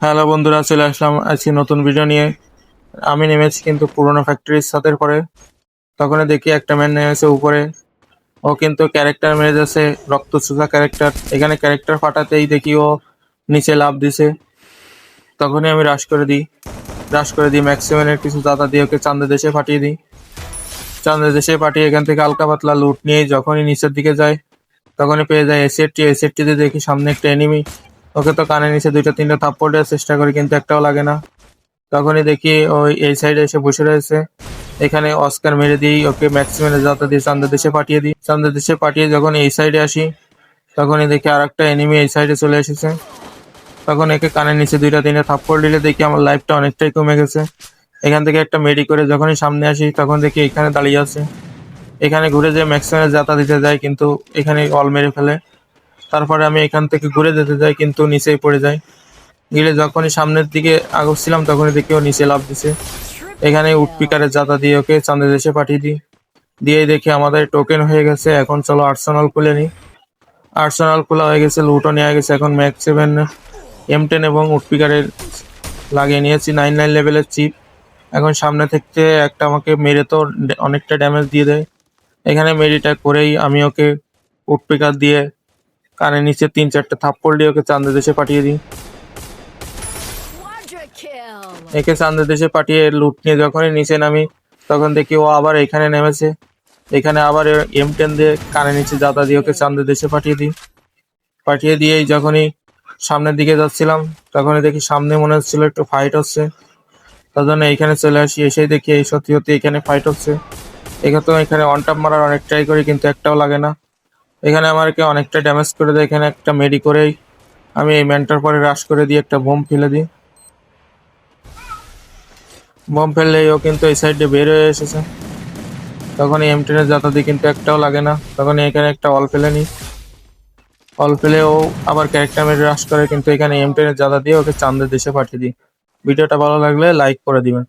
Hello বন্ধুরা, চলে আসলাম আজকে নতুন ভিডিও নিয়ে। আমি নেমেছি কিন্তু পুরোনো ফ্যাক্টরির ছাদের পরে। তখনই দেখি একটা ম্যান নেমেছে উপরে। ও কিন্তু ক্যারেক্টার মেরে যাচ্ছে, রক্ত চোষা ক্যারেক্টার। এখানে ক্যারেক্টার ফাটাতেই দেখি ও নিচে লাফ দিছে। তখনই আমি রাশ করে দিই ম্যাক্সিমানের কিছু দাদা দিয়ে ওকে চাঁদের দেশে পাঠিয়ে দিই। চাঁদের দেশে পাঠিয়ে এখান থেকে হালকা পাতলা লুট নিয়ে যখনই নিচের দিকে যায় তখনই পেয়ে যায় এসএটিতে দেখি সামনে একটা এনিমি। ওকে তো কানে নিচে দুইটা তিনটা থাপ্পড় দেওয়ার চেষ্টা করি কিন্তু একটাও লাগে না। তখনই দেখি ওই এই সাইডে এসে বসে রয়েছে। এখানে অস্কার মেরে দিই ওকে, ম্যাক্সিমামের যাতা দিয়ে চান্দের দেশে পাঠিয়ে দিই। চান্দের দেশে পাঠিয়ে যখন এই সাইডে আসি তখনই দেখি আর একটা এনিমি এই সাইডে চলে এসেছে। তখন একে কানের নিচে দুইটা তিনটা থাপ্পড় দিলে দেখি আমার লাইফটা অনেকটাই কমে গেছে। এখান থেকে একটা মেডি করে যখনই সামনে আসি তখন দেখি এখানে দাঁড়িয়ে আছে। এখানে ঘুরে যে ম্যাক্সিমামের যাতা দিতে যায় কিন্তু এখানে অল মেরে ফেলে। তারপরে আমি এখান থেকে ঘুরে যেতে যাই কিন্তু নিচেই পড়ে যাই। গেলে যখনই সামনের দিকে আগচ্ছিলাম তখনই দেখি ও নিচে লাফ দিছে। এখানে উডপিকারের জাতা দিয়ে ওকে চাঁদের দেশে পাঠিয়ে দিই। দিয়েই দেখি আমাদের টোকেন হয়ে গেছে। এখন চলো আর্সেনাল খুলে নিই। আর্সেনাল খোলা হয়ে গেছে, লুটও নেওয়া গেছে। এখন ম্যাক্স 7 M10 এবং উডপিকারের লাগিয়ে নিয়েছি 99 লেভেলের চিপ। এখন সামনে থেকে একটা আমাকে মেরে তো অনেকটা ড্যামেজ দিয়ে দেয়। এখানে মেডিটা করেই আমি ওকে উডপিকার দিয়ে কানের নিচে 3-4টা থাপ্পড় দিয়ে ওকে চাঁদের দেশে পাঠিয়ে দিই। Quadra kill! একে চাঁদের দেশে পাঠিয়ে লুট নিয়ে যখনই নিচে নামি তখন দেখি ও আবার এখানে নেমেছে। এখানে আবার M10 দিয়ে কানে নিচে জাতা দিয়ে ওকে চাঁদের দেশে পাঠিয়ে দিই। পাঠিয়ে দিয়েই যখনই সামনের দিকে যাচ্ছিলাম তখনই দেখি সামনে মনে হচ্ছিল একটু ফাইট হচ্ছে। তার জন্য এইখানে চলে আসি। এসেই দেখি এই সত্যি সত্যি এখানে ফাইট হচ্ছে। এখানে তো এখানে ওয়ান টাপ মারার অনেক ট্রাই করি কিন্তু একটাও লাগে না। এখানে আমাকে অনেকটা ড্যামেজ করে দেয়। এখানে একটা মেডি করেই আমি এই ম্যানটার পরে রাশ করে দিয়ে একটা বোম ফেলে দিই। বোম ফেললেই ও কিন্তু এই সাইডে বের হয়ে এসেছে। তখন এই M10 জাতা দিয়ে কিন্তু একটাও লাগে না। তখন এখানে একটা অল ফেলে নিই। অল ফেলে ও আবার ক্যারেক্টার মেরে রাশ করে কিন্তু এখানে M10 জাতা দিয়ে ওকে চাঁদের দেশে পাঠিয়ে দিই। ভিডিওটা ভালো লাগলে লাইক করে দিবেন।